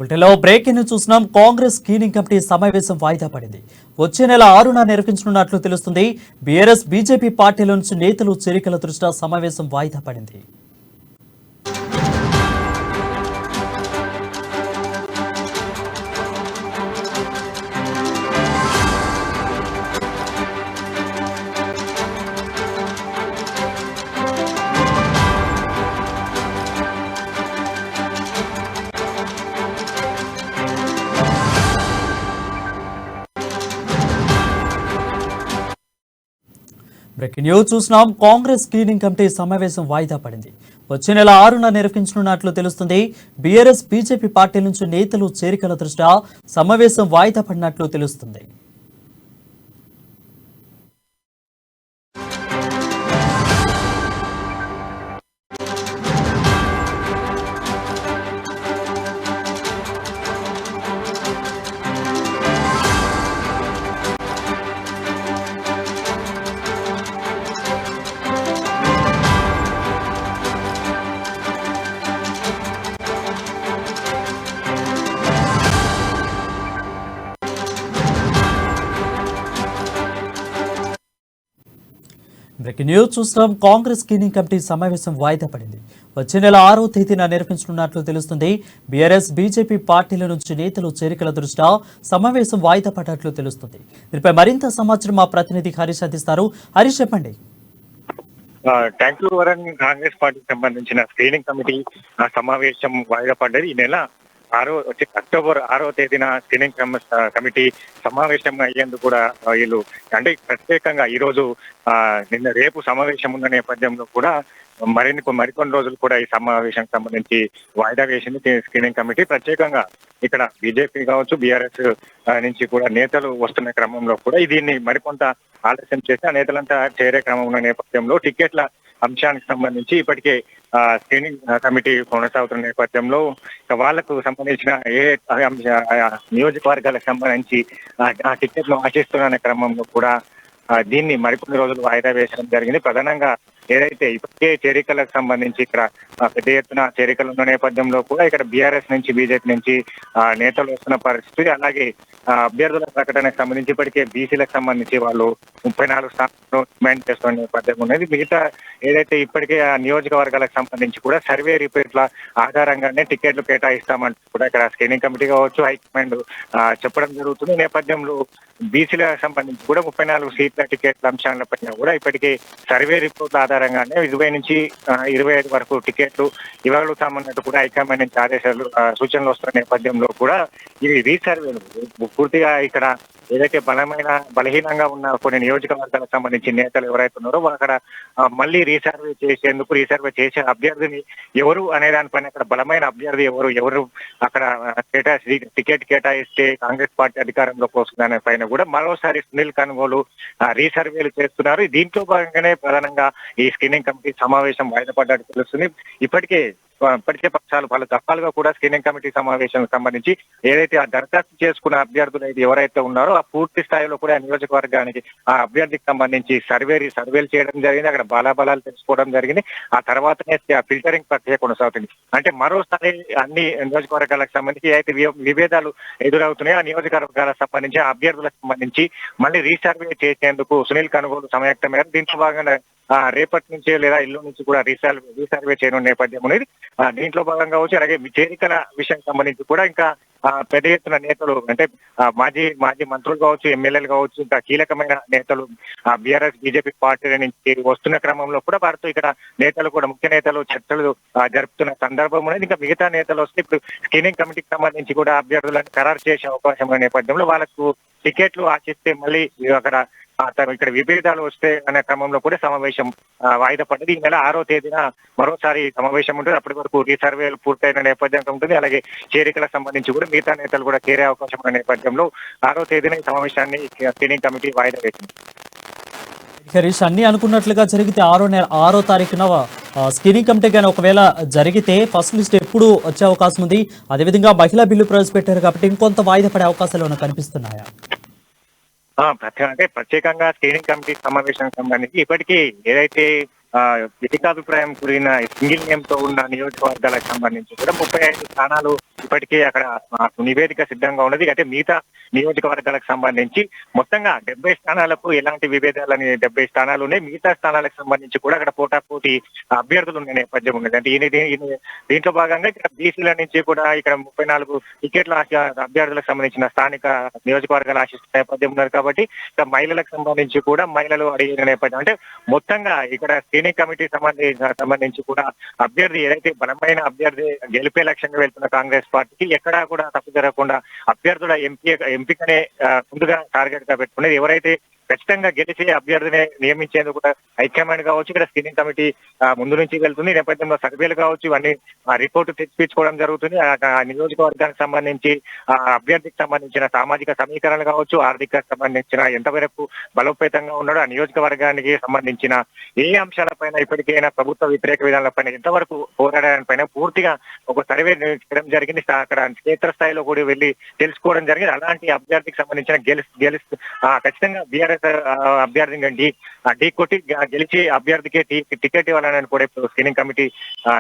బులెటిన్లో breaking news చూస్తున్నాం. Congress screening committee సమావేశం వాయిదా పడింది. వచ్చే నెల 6న నిర్వహించనున్నట్లు తెలుస్తుంది. బీఆర్ఎస్ బీజేపీ పార్టీల నుంచి నేతలు చేరికల దృష్ట్యా సమావేశం వాయిదా పడింది. బ్రేకింగ్ న్యూస్ చూస్తున్నాం. కాంగ్రెస్ స్క్రీనింగ్ కమిటీ సమావేశం వాయిదా పడింది. వచ్చే నెల 6న నిర్వహించనున్నట్లు తెలుస్తుంది. బీఆర్ఎస్ బీజేపీ పార్టీ నుంచి నేతలు చేరికల దృష్ట్యా సమావేశం వాయిదా పడినట్లు తెలుస్తుంది. బ్రేకింగ్ న్యూస్ చూస్తున్నాం. కాంగ్రెస్ స్క్రీనింగ్ కమిటీ సమావేశం వాయిదా పడింది. వచ్చే నెల 6వ తేదీన నిర్వహించనున్నట్లు తెలుస్తుంది. బీఆర్ఎస్ బీజేపీ పార్టీల నుంచి నేతలు చేరికల దృష్ట్యా సమావేశం వాయిదా పడినట్లు తెలుస్తుంది. దీనిపై మరింత సమాచారం మా ప్రతినిధి హరీష్ అందిస్తారు. హరీష్, చెప్పండి. Thank you వరణ్. కాంగ్రెస్ పార్టీకి సంబంధించిన స్క్రీనింగ్ కమిటీ సమావేశం వాయిదా పడ్డది. ఈ నెల అక్టోబర్ 6వ తేదీన స్క్రీనింగ్ కమిటీ సమావేశం అయ్యేందుకు కూడా వీళ్ళు అంటే ప్రత్యేకంగా ఈ రోజు నిన్న రేపు సమావేశం ఉన్న నేపథ్యంలో కూడా మరికొన్ని రోజులు కూడా ఈ సమావేశానికి సంబంధించి వాయిదా వేసింది స్క్రీనింగ్ కమిటీ. ప్రత్యేకంగా ఇక్కడ బీజేపీ కావచ్చు, బీఆర్ఎస్ నుంచి కూడా నేతలు వస్తున్న క్రమంలో కూడా దీన్ని మరికొంత ఆలస్యం చేసి ఆ నేతలంతా చేరే క్రమం ఉన్న నేపథ్యంలో టికెట్ల అంశానికి సంబంధించి ఇప్పటికే స్క్రీనింగ్ కమిటీ కొనసాగుతున్న నేపథ్యంలో వాళ్లకు సంబంధించిన నియోజకవర్గాలకు సంబంధించి ఆ టికెట్లు ఆశిస్తున్న క్రమంలో కూడా దీన్ని మరికొన్ని రోజులు వాయిదా వేయడం జరిగింది. ప్రధానంగా ఏదైతే ఇప్పటికే చేరికలకు సంబంధించి ఇక్కడ పెద్ద ఎత్తున చేరికలు ఉన్న నేపథ్యంలో కూడా ఇక్కడ బీఆర్ఎస్ నుంచి బీజేపీ నుంచి నేతలు వస్తున్న పరిస్థితి, అలాగే అభ్యర్థుల ప్రకటనకు సంబంధించి ఇప్పటికే బీసీలకు సంబంధించి వాళ్ళు 34 స్థానాలను డిమాండ్ చేస్తున్న నేపథ్యం ఉన్నది. మిగతా ఏదైతే ఇప్పటికే ఆ నియోజకవర్గాలకు సంబంధించి కూడా సర్వే రిపోర్ట్ల ఆధారంగానే టికెట్లు కేటాయిస్తామంటూ కూడా ఇక్కడ స్క్రీనింగ్ కమిటీ కావచ్చు, హైకమాండ్ చెప్పడం జరుగుతుంది. నేపథ్యంలో బీసీలకు సంబంధించి కూడా 34 సీట్ల టికెట్ల అంశాలపైన కూడా ఇప్పటికే సర్వే రిపోర్ట్ల ఆధారంగానే 20 నుంచి 25 వరకు టికెట్లు ఇవ్వగలుగుతామన్నట్టు కూడా హైకమాండ్ నుంచి ఆదేశాలు సూచనలు వస్తున్న నేపథ్యంలో కూడా ఇది రీసర్వేలు పూర్తిగా ఇక్కడ ఏదైతే బలహీనంగా ఉన్న కొన్ని నియోజకవర్గాలకు సంబంధించి నేతలు ఎవరైతే ఉన్నారో అక్కడ మళ్ళీ రీసర్వే చేసే అభ్యర్థిని ఎవరు అనే దానిపైన అక్కడ బలమైన అభ్యర్థి ఎవరు అక్కడ టికెట్ కేటాయిస్తే కాంగ్రెస్ పార్టీ అధికారంలోకి వస్తుంది అనే పైన కూడా మరోసారి సునీల్ కనుగోలు రీసర్వేలు చేస్తున్నారు. దీంట్లో భాగంగానే ప్రధానంగా ఈ స్క్రీనింగ్ కమిటీ సమావేశం వాయిదా పడ్డట్టు తెలుస్తుంది. ఇప్పటికే పక్షాలు పలు దఫాలుగా కూడా స్క్రీనింగ్ కమిటీ సమావేశానికి సంబంధించి ఏదైతే ఆ దరఖాస్తు చేసుకున్న అభ్యర్థులు ఎవరైతే ఉన్నారో ఆ పూర్తి స్థాయిలో కూడా నియోజకవర్గానికి ఆ అభ్యర్థికి సంబంధించి సర్వేలు చేయడం జరిగింది. అక్కడ బలాబలాలు తెలుసుకోవడం జరిగింది. ఆ తర్వాతనే ఫిల్టరింగ్ ప్రక్రియ కొనసాగుతుంది. అంటే మరోసారి అన్ని నియోజకవర్గాలకు సంబంధించి ఏదైతే విభేదాలు ఎదురవుతున్నాయో ఆ నియోజకవర్గాలకు సంబంధించి ఆ అభ్యర్థులకు సంబంధించి మళ్ళీ రీసర్వే చేసేందుకు సునీల్ కనుగోలు సమాయత్తమయ్యారు. దీంట్లో భాగంగా రేపటి నుంచి లేదా ఇల్లు నుంచి కూడా రీసర్వే చేయనున్న నేపథ్యం అనేది దీంట్లో భాగంగా వచ్చి అలాగే చేరికల విషయానికి సంబంధించి కూడా ఇంకా పెద్ద ఎత్తున నేతలు అంటే మాజీ మంత్రులు కావచ్చు, ఎమ్మెల్యేలు కావచ్చు, ఇంకా కీలకమైన నేతలు బీఆర్ఎస్ బీజేపీ పార్టీల నుంచి వస్తున్న క్రమంలో కూడా వారితో ఇక్కడ నేతలు కూడా ముఖ్య నేతలు చర్చలు జరుపుతున్న సందర్భం అనేది. ఇంకా మిగతా నేతలు వస్తే ఇప్పుడు స్క్రీనింగ్ కమిటీకి సంబంధించి కూడా అభ్యర్థులను ఖరారు చేసే అవకాశం ఉన్న నేపథ్యంలో వాళ్ళకు టికెట్లు ఆశిస్తే మళ్ళీ అక్కడ ఇక్కడ విభేదాలు వస్తే అనే క్రమంలో కూడా సమావేశం వాయిదా పడ్డది. ఈ నెల 6వ తేదీన మరోసారి సమావేశం ఉంటుంది. అప్పటి వరకు రీసర్వేలు పూర్తయిన నేపథ్యం ఉంటుంది. అలాగే చేరికలకు సంబంధించి కూడా మిగతా నేతలు కూడా చేరే అవకాశం ఉన్న నేపథ్యంలో 6వ తేదీన ఈ సమావేశాన్ని స్క్రీనింగ్ కమిటీ వాయిదా వేసింది. హరీష్, అన్ని అనుకున్నట్లుగా జరిగితే 6వ తారీఖున స్క్రీనింగ్ కమిటీ కానీ ఒకవేళ జరిగితే ఫస్ట్ లిస్ట్ ఎప్పుడు వచ్చే అవకాశం ఉంది? అదేవిధంగా మహిళా బిల్లు ప్రవేశపెట్టారు కాబట్టి ఇంకొంత వాయిదా పడే అవకాశాలు ఏమైనా కనిపిస్తున్నాయా? అంటే ప్రత్యేకంగా స్క్రీనింగ్ కమిటీ సమావేశానికి సంబంధించి ఇప్పటికీ ఏదైతే ఏకాభిప్రాయం కూడిన సింగిల్ నేమ్ తో ఉన్న నియోజకవర్గాలకు సంబంధించి కూడా 35 స్థానాలు ఇప్పటికే అక్కడ నివేదిక సిద్ధంగా ఉన్నది. అంటే మిగతా నియోజకవర్గాలకు సంబంధించి మొత్తంగా 70 స్థానాలకు ఎలాంటి విభేదాలని 70 స్థానాలు ఉన్నాయి. మిగతా స్థానాలకు సంబంధించి కూడా అక్కడ పోటాపోటీ అభ్యర్థులు ఉన్న నేపథ్యం ఉన్నది. అంటే దీంట్లో భాగంగా ఇక్కడ బీసీల నుంచి కూడా ఇక్కడ 34 టికెట్ల అభ్యర్థులకు సంబంధించిన స్థానిక నియోజకవర్గాలు ఆశిస్తున్న నేపథ్యం ఉన్నారు కాబట్టి ఇక్కడ మహిళలకు సంబంధించి కూడా మహిళలు అడిగిన నేపథ్యం అంటే మొత్తంగా ఇక్కడ స్క్రీనింగ్ కమిటీ సంబంధించి కూడా అభ్యర్థి ఏదైతే బలమైన అభ్యర్థి గెలిపే లక్ష్యంగా వెళ్తున్న కాంగ్రెస్ పార్టీకి ఎక్కడా కూడా తప్పు జరగకుండా అభ్యర్థుల ఎంపికనే ముందుగా టార్గెట్ గా పెట్టుకునేది. ఎవరైతే ఖచ్చితంగా గెలిచే అభ్యర్థిని నియమించేందుకు కూడా హైకమాండ్ కావచ్చు, ఇక్కడ స్క్రీనింగ్ కమిటీ ముందు నుంచి వెళ్తుంది. నేపథ్యంలో సర్వేలు కావచ్చు, ఇవన్నీ రిపోర్టు తెప్పించుకోవడం జరుగుతుంది. ఆ నియోజకవర్గానికి సంబంధించి అభ్యర్థికి సంబంధించిన సామాజిక సమీకరణలు కావచ్చు, ఆర్థిక సంబంధించిన ఎంతవరకు బలోపేతంగా ఉన్నాడో, ఆ నియోజకవర్గానికి సంబంధించిన ఏ అంశాలపైన ఇప్పటికైనా ప్రభుత్వ వ్యతిరేక విధానాలపైన ఎంతవరకు పోరాడడానిపైన పూర్తిగా ఒక సర్వే చేయడం జరిగింది. అక్కడ క్షేత్రస్థాయిలో కూడా వెళ్ళి తెలుసుకోవడం జరిగింది. అలాంటి అభ్యర్థికి సంబంధించిన ఖచ్చితంగా బీఆర్ఎస్ అభ్యర్థి ఢీ కొట్టి గెలిచి అభ్యర్థికి టికెట్ ఇవ్వాలని కూడా ఇప్పుడు స్క్రీనింగ్ కమిటీ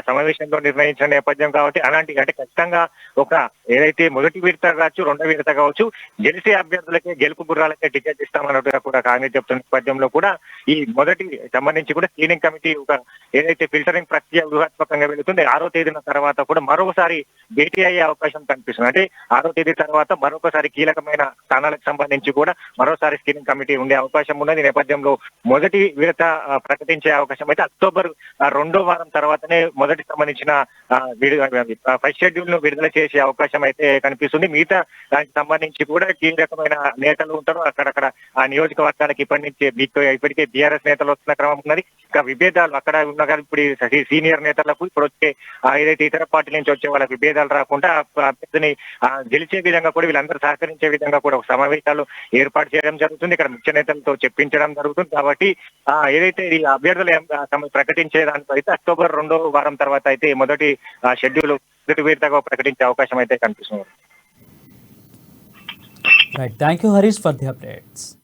సమావేశంలో నిర్ణయించిన నేపథ్యం కాబట్టి అలాంటి అంటే ఖచ్చితంగా ఒక ఏదైతే మొదటి విడత కావచ్చు, రెండో విడత కావచ్చు, గెలిచే అభ్యర్థులకే గెలుపు గుర్రాలకే టికెట్ ఇస్తామన్నట్టుగా కూడా కాంగ్రెస్ చెప్తున్న నేపథ్యంలో కూడా ఈ మొదటి సంబంధించి కూడా స్క్రీనింగ్ కమిటీ ఒక ఏదైతే ఫిల్టరింగ్ ప్రక్రియ వ్యూహాత్మకంగా వెళుతుంది. 6వ తేదీన తర్వాత కూడా మరొకసారి భేటీ అయ్యే అవకాశం కనిపిస్తుంది. అంటే 6వ తేదీ తర్వాత మరొకసారి కీలకమైన స్థానాలకు సంబంధించి కూడా మరోసారి స్క్రీనింగ్ కమిటీ ఉండే అవకాశం ఉన్నది. నేపథ్యంలో మొదటి విడత ప్రకటించే అవకాశం అయితే అక్టోబర్ 2వ వారం తర్వాతనే మొదటి సంబంధించిన ఫస్ట్ షెడ్యూల్ ను విడుదల చేసే అవకాశం అయితే కనిపిస్తుంది. మిగతా దానికి సంబంధించి కూడా కీలకమైన నేతలు ఉంటారు అక్కడక్కడ ఆ నియోజకవర్గానికి ఇప్పటికే బీఆర్ఎస్ నేతలు వస్తున్న క్రమం ఉన్నది. ఇంకా విభేదాలు అక్కడ ఉన్న కానీ ఇప్పుడు సీనియర్ నేతలకు ఇప్పుడు వచ్చే ఏదైతే ఇతర పార్టీ నుంచి వచ్చే వాళ్ళ విభేదాలు రాకుండా అభ్యర్థిని గెలిచే విధంగా కూడా వీళ్ళందరూ సహకరించే విధంగా కూడా సమావేశాలు ఏర్పాటు చేయడం జరుగుతుంది. ఇక్కడ ముఖ్య నేతలతో చెప్పించడం జరుగుతుంది. కాబట్టి ఏదైతే ఈ అభ్యర్థులు ప్రకటించే దాంట్లో అయితే అక్టోబర్ 2వ వారం తర్వాత అయితే మొదటి షెడ్యూల్ మొదటి విడతగా ప్రకటించే అవకాశం అయితే కనిపిస్తుంది. Right. Thank you, Harish, for the updates.